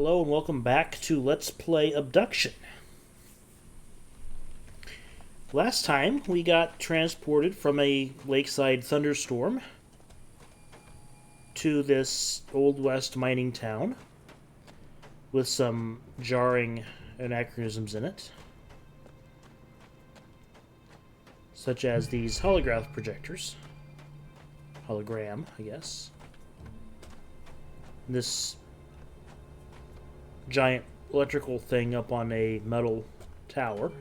Hello and welcome back to Let's Play Obduction. Last time we got transported from a lakeside thunderstorm to this Old West mining town with some jarring anachronisms in it, such as these holograph projectors. Hologram, I guess. This giant electrical thing up on a metal tower.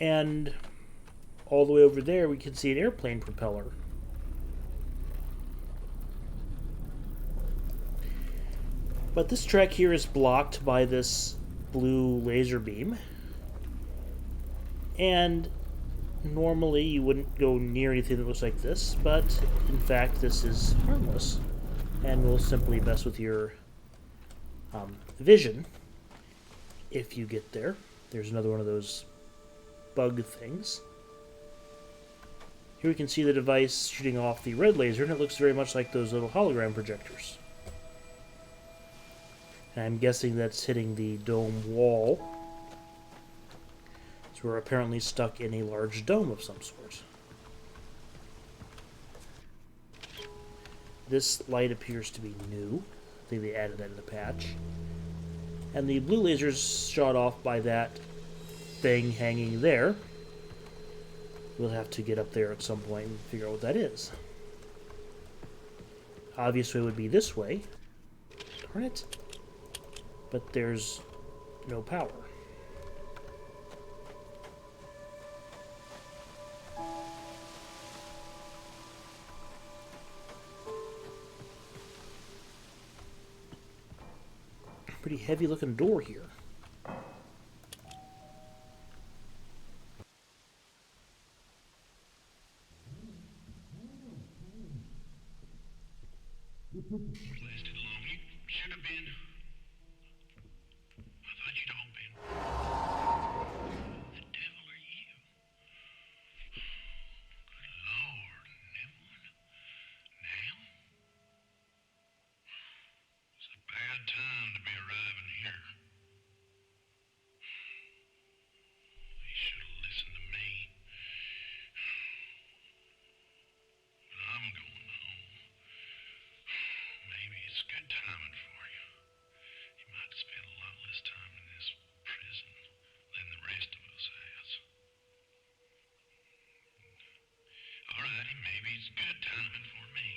And all the way over there we can see an airplane propeller. But this track here is blocked by this blue laser beam. And normally you wouldn't go near anything that looks like this, but in fact this is harmless and will simply mess with your vision if you get there. There's another one of those bug things. Here we can see the device shooting off the red laser, and it looks very much like those little hologram projectors. And I'm guessing that's hitting the dome wall. So we're apparently stuck in a large dome of some sort. This light appears to be new. I think they added that in the patch. And the blue laser's shot off by that thing hanging there. We'll have to get up there at some point and figure out what that is. Obvious way would be this way. Darn it. But there's no power. Pretty heavy looking door here. Lasted long. You should have been. I thought you'd all been. The devil are you? Good Lord, Neville. Now? It's a bad time to be arriving here. They should have listened to me. But I'm going home. Maybe it's good timing for you. You might spend a lot less time in this prison than the rest of us has. Alrighty, maybe it's good timing for me.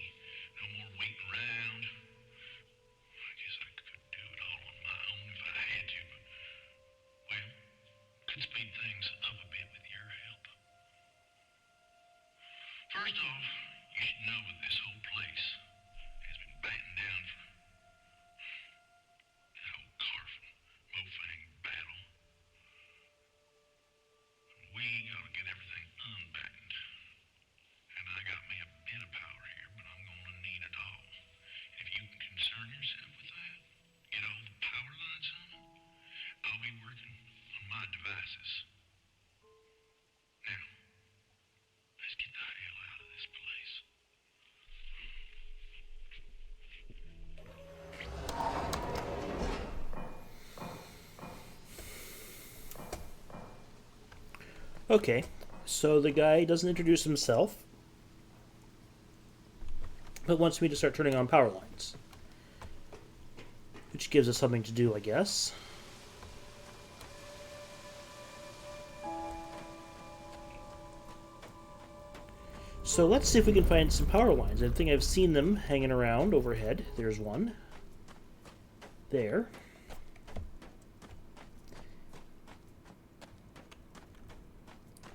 No more waiting around. I guess I could do it all on my own if I had to, but, well, could speed things up a bit with your help. First off, you should know that this whole place has been battened down for that old Carfin Mofang battle. We gotta get everything unbattened. And I got me a bit of power here, but I'm gonna need it all. If you can concern yourself with that, get all the power lines on it, I'll be working on my devices. Now, let's get the hell out of this place. Okay, so the guy doesn't introduce himself, but wants me to start turning on power lines. Which gives us something to do, I guess. So let's see if we can find some power lines. I think I've seen them hanging around overhead. There's one. There.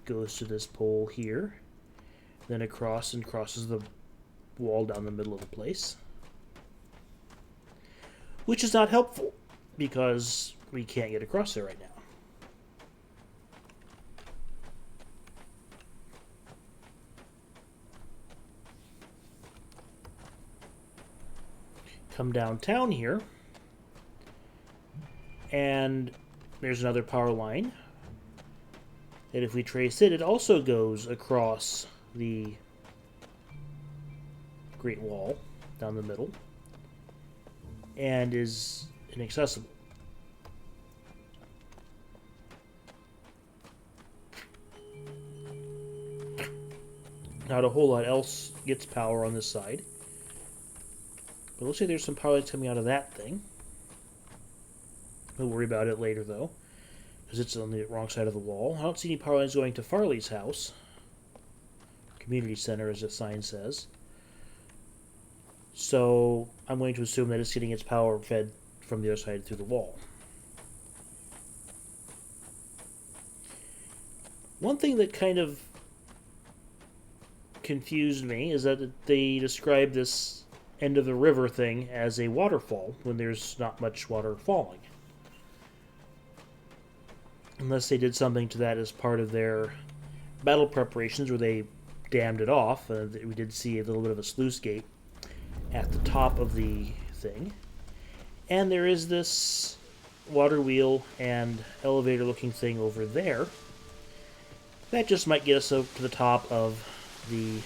Goes to this pole here. Then across and crosses the wall down the middle of the place. Which is not helpful, because we can't get across there right now. Come downtown here, and there's another power line. And if we trace it, it also goes across the Great Wall down the middle. and is inaccessible. Not a whole lot else gets power on this side. But it looks like there's some power that's coming out of that thing. We'll worry about it later, though, because it's on the wrong side of the wall. I don't see any power lines going to Farley's house. Community center, as the sign says. So I'm going to assume that it's getting its power fed from the other side through the wall. One thing that kind of confused me is that they describe this end of the river thing as a waterfall when there's not much water falling. Unless they did something to that as part of their battle preparations where they dammed it off. We did see a little bit of a sluice gate at the top of the thing. And there is this water wheel and elevator looking thing over there. That just might get us up to the top of the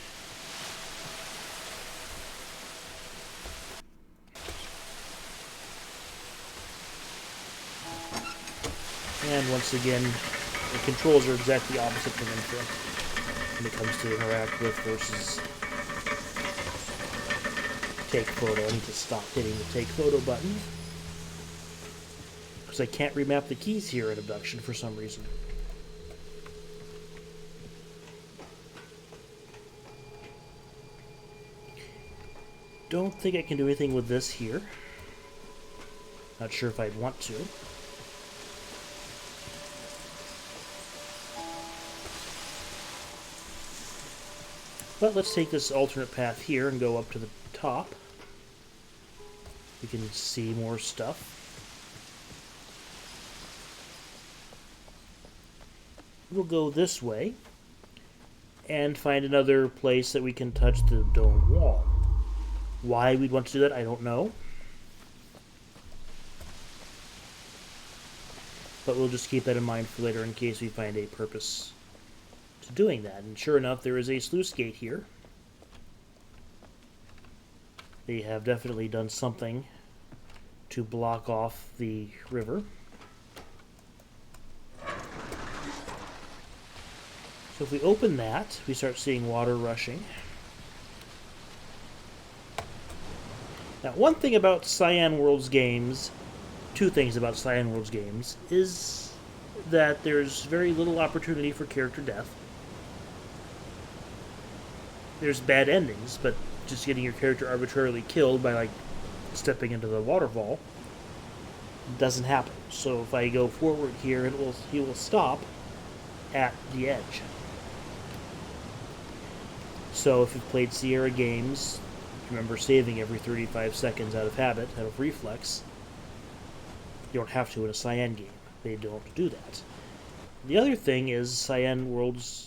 and once again the controls are exactly opposite from Intro when it comes to interact with versus take photo. I need to stop hitting the take photo button because I can't remap the keys here in Obduction for some reason. Don't think I can do anything with this here. Not sure if I'd want to. But let's take this alternate path here and go up to the top. We can see more stuff. We'll go this way and find another place that we can touch the dome wall. Why we'd want to do that, I don't know. But we'll just keep that in mind for later in case we find a purpose to doing that. And sure enough, there is a sluice gate here. They have definitely done something to block off the river. So if we open that, we start seeing water rushing. Now, one thing about Cyan World's games, two things about Cyan World's games, is that there's very little opportunity for character death. There's bad endings, but just getting your character arbitrarily killed by, like, stepping into the waterfall doesn't happen. So if I go forward here, he will stop at the edge. So if you've played Sierra games, remember saving every 35 seconds out of habit, out of reflex. You don't have to in a Cyan game. They don't do that. The other thing is Cyan World's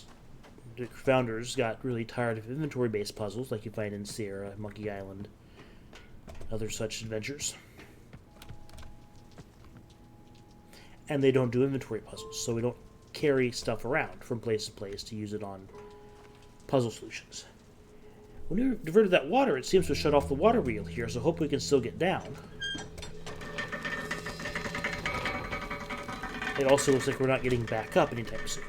founders got really tired of inventory-based puzzles like you find in Sierra, Monkey Island, other such adventures. And they don't do inventory puzzles, so we don't carry stuff around from place to place to use it on puzzle solutions. When we diverted that water, it seems to shut off the water wheel here, so hopefully we can still get down. It also looks like we're not getting back up anytime soon.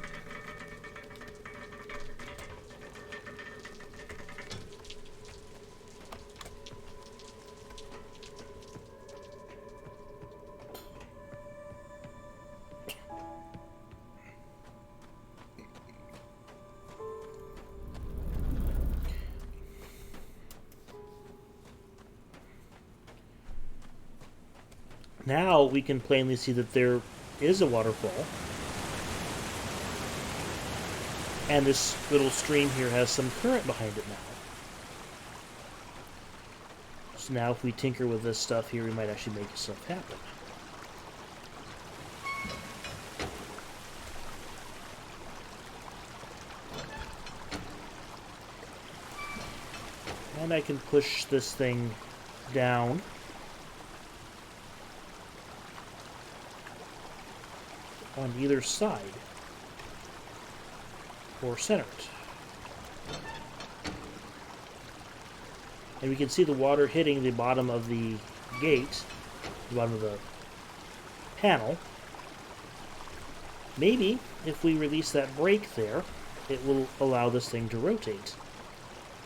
Now we can plainly see that there is a waterfall. And this little stream here has some current behind it now. So now if we tinker with this stuff here, we might actually make stuff happen. And I can push this thing down. On either side, or center it. And we can see the water hitting the bottom of the gate the bottom of the panel. Maybe if we release that brake there, it will allow this thing to rotate.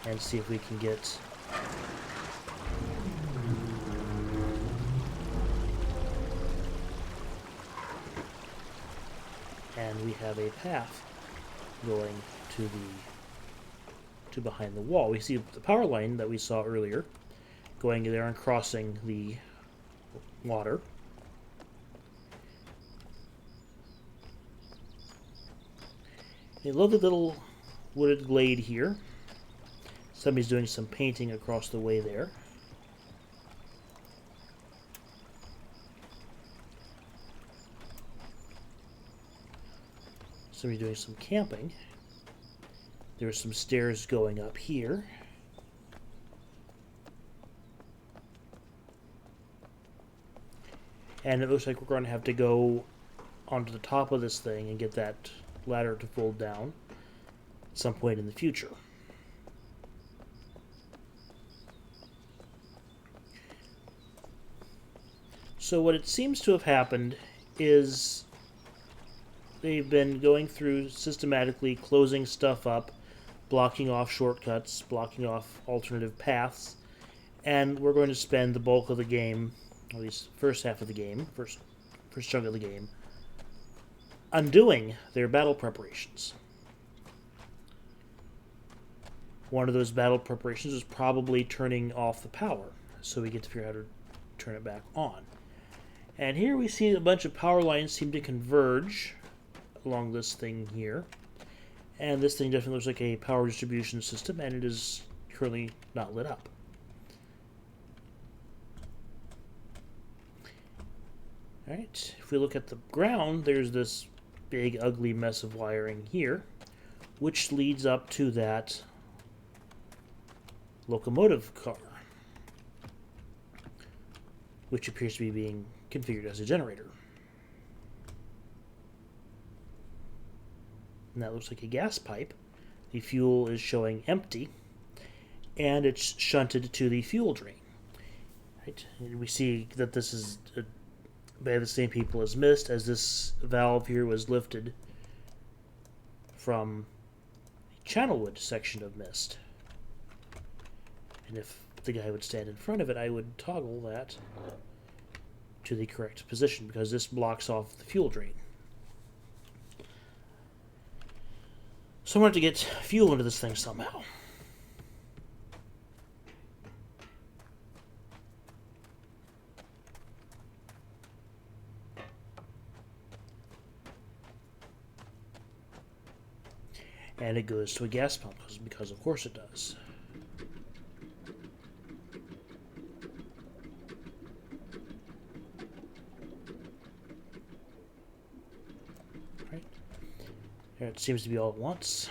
And see if we can get... And we have a path going to behind the wall. We see the power line that we saw earlier going there and crossing the water. A lovely little wooded glade here. Somebody's doing some painting across the way there. Somebody's doing some camping. There's some stairs going up here. And it looks like we're going to have to go onto the top of this thing and get that ladder to fold down at some point in the future. So what it seems to have happened is they've been going through systematically closing stuff up, blocking off shortcuts, blocking off alternative paths, and we're going to spend the bulk of the game, or at least first half of the game, first chunk of the game, undoing their battle preparations. One of those battle preparations is probably turning off the power, so we get to figure out how to turn it back on. And here we see a bunch of power lines seem to converge along this thing here. And this thing definitely looks like a power distribution system, and it is currently not lit up. Alright, if we look at the ground, there's this big ugly mess of wiring here, which leads up to that locomotive car, which appears to be being configured as a generator. And that looks like a gas pipe. The fuel is showing empty, and it's shunted to the fuel drain. Right? And we see that this is by the same people as Mist, as this valve here was lifted from the Channelwood section of Mist. And if the guy would stand in front of it, I would toggle that to the correct position, because this blocks off the fuel drain. So I wanted to get fuel into this thing somehow. And it goes to a gas pump, because of course it does. Right. There it seems to be all at once.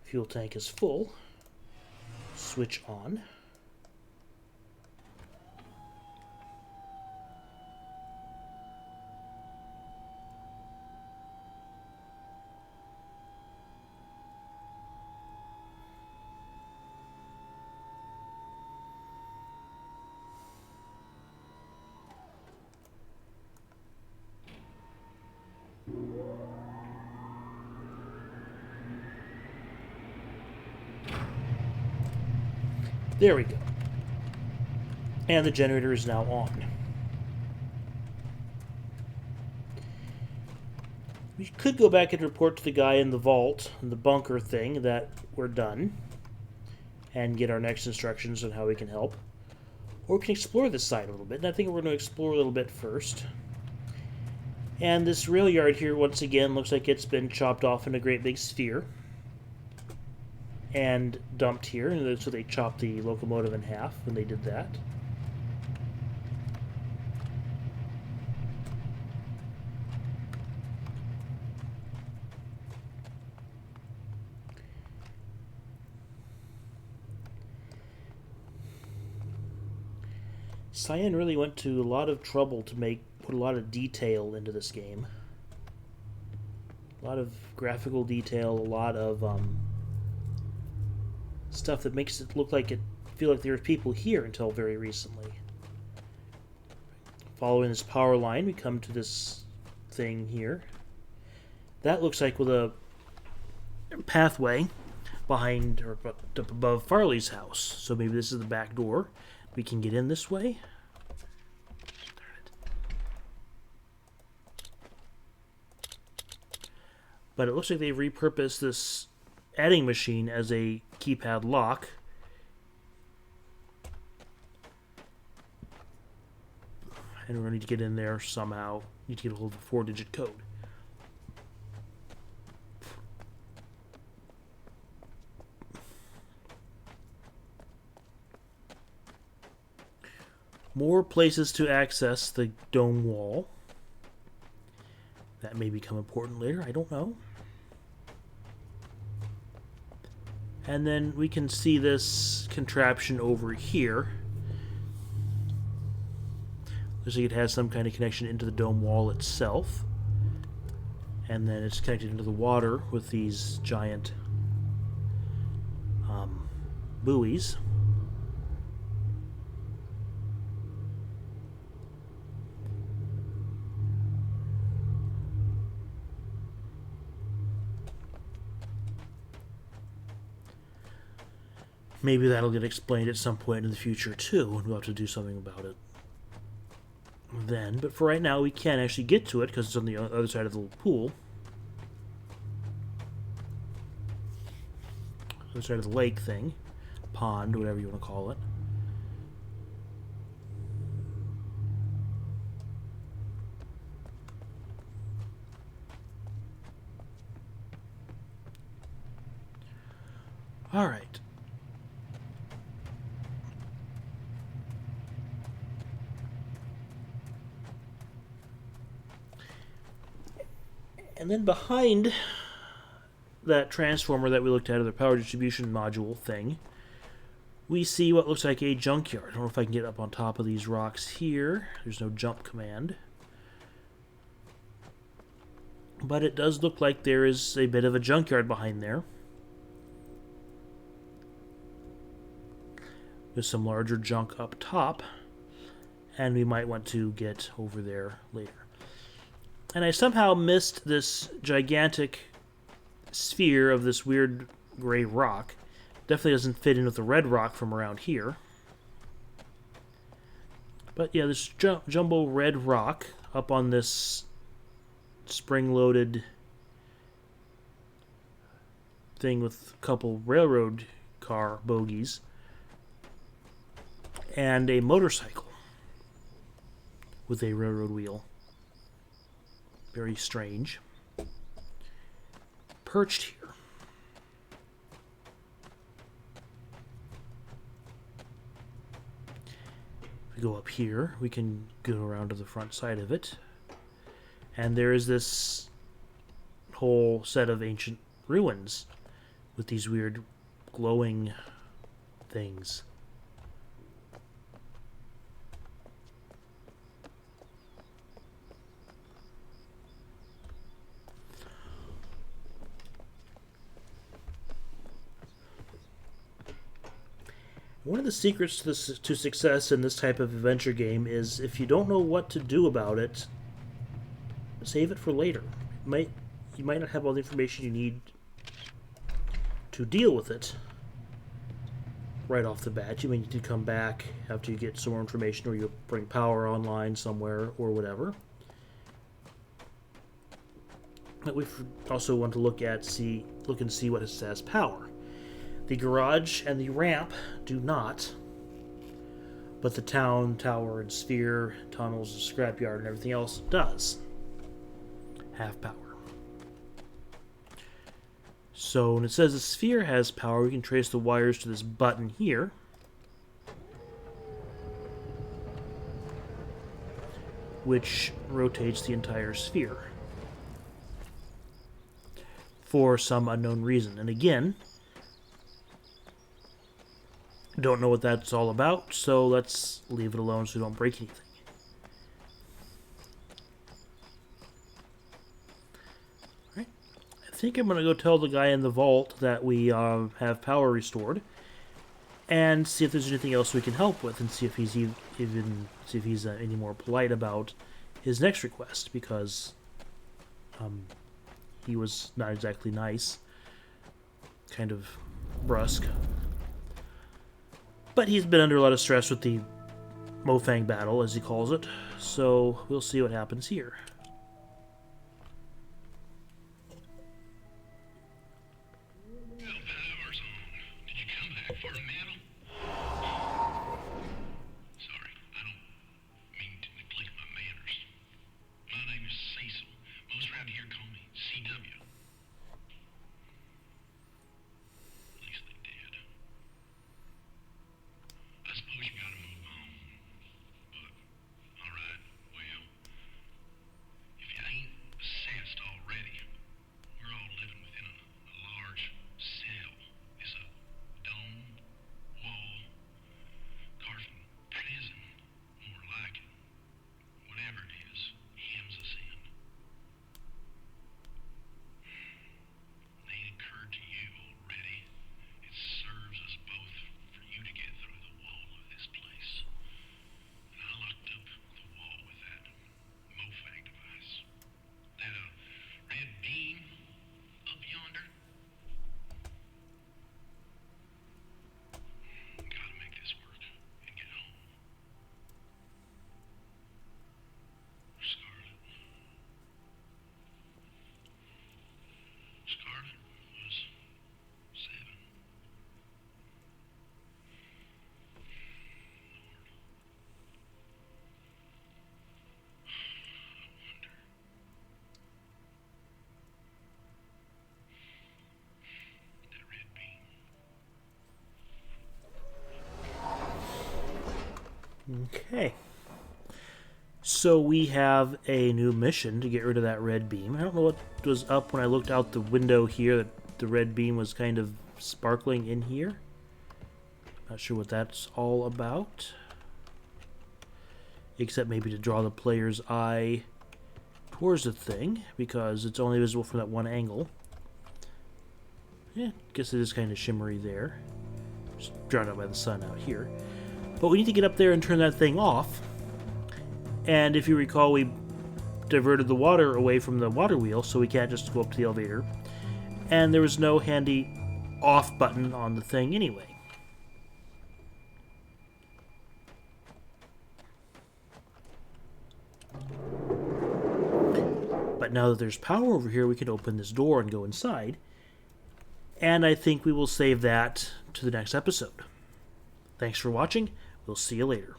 Fuel tank is full. Switch on. There we go. And the generator is now on. We could go back and report to the guy in the vault, the bunker thing, that we're done, and get our next instructions on how we can help. Or we can explore this side a little bit, and I think we're going to explore a little bit first. And this rail yard here, once again, looks like it's been chopped off in a great big sphere and dumped here, and so they chopped the locomotive in half when they did that. Cyan really went to a lot of trouble to put a lot of detail into this game. A lot of graphical detail, a lot of stuff that makes it look like feel like there's people here until very recently. Following this power line, we come to this thing here. That looks like with a pathway behind or up above Farley's house. So maybe this is the back door. We can get in this way. But it looks like they've repurposed this adding machine as a keypad lock. And we're going to need to get in there somehow. Need to get a hold of a 4-digit code. More places to access the dome wall. That may become important later, I don't know. And then we can see this contraption over here. Looks like it has some kind of connection into the dome wall itself. And then it's connected into the water with these giant buoys. Maybe that'll get explained at some point in the future too, and we'll have to do something about it then. But for right now, we can't actually get to it because it's on the other side of the little pool. Other side of the lake thing. Pond, whatever you want to call it. All right. And then behind that transformer that we looked at, or the power distribution module thing, we see what looks like a junkyard. I don't know if I can get up on top of these rocks here. There's no jump command. But it does look like there is a bit of a junkyard behind there. There's some larger junk up top. And we might want to get over there later. And I somehow missed this gigantic sphere of this weird gray rock. Definitely doesn't fit in with the red rock from around here. But yeah, this jumbo red rock up on this spring-loaded thing with a couple railroad car bogies. And a motorcycle with a railroad wheel. Very strange. Perched here. If we go up here, we can go around to the front side of it. And there is this whole set of ancient ruins with these weird glowing things. One of the secrets to success in this type of adventure game is if you don't know what to do about it, save it for later. You might not have all the information you need to deal with it right off the bat. You may need to come back after you get some more information, or you bring power online somewhere or whatever. But we also want to look and see what has power. The garage and the ramp do not, but the town, tower, and sphere, tunnels, scrapyard, and everything else does have power. So when it says the sphere has power, we can trace the wires to this button here. Which rotates the entire sphere for some unknown reason. And again, don't know what that's all about, so let's leave it alone so we don't break anything. Alright, I think I'm going to go tell the guy in the vault that we have power restored, and see if there's anything else we can help with, and see if he's any more polite about his next request, because he was not exactly nice, kind of brusque. But he's been under a lot of stress with the Mofang battle, as he calls it, so we'll see what happens here. Well, power's on. Did you come back for a medal? Sorry, I don't mean to neglect my manners. My name is Cecil. Most around here call me CW. At least they did. I suppose you gotta move on. But, alright, well, if you ain't assessed already, we're all living within a large cell. It's a dome, wall, carved from prison, more like it. Whatever it is, hems us in. Ain't occurred to you already? It serves us both for you to get through the wall of this place. And I locked up the wall with that Mofag device. That red beam up yonder. Gotta make this work and get home. Scarlet. Scarlet was 7. That red beam. Okay. So we have a new mission to get rid of that red beam. I don't know what was up when I looked out the window here, that the red beam was kind of sparkling in here. Not sure what that's all about. Except maybe to draw the player's eye towards the thing, because it's only visible from that one angle. Yeah, guess it is kind of shimmery there. Just drawn out by the sun out here. But we need to get up there and turn that thing off. And if you recall, we diverted the water away from the water wheel, so we can't just go up to the elevator. And there was no handy off button on the thing anyway. But now that there's power over here, we can open this door and go inside. And I think we will save that to the next episode. Thanks for watching. We'll see you later.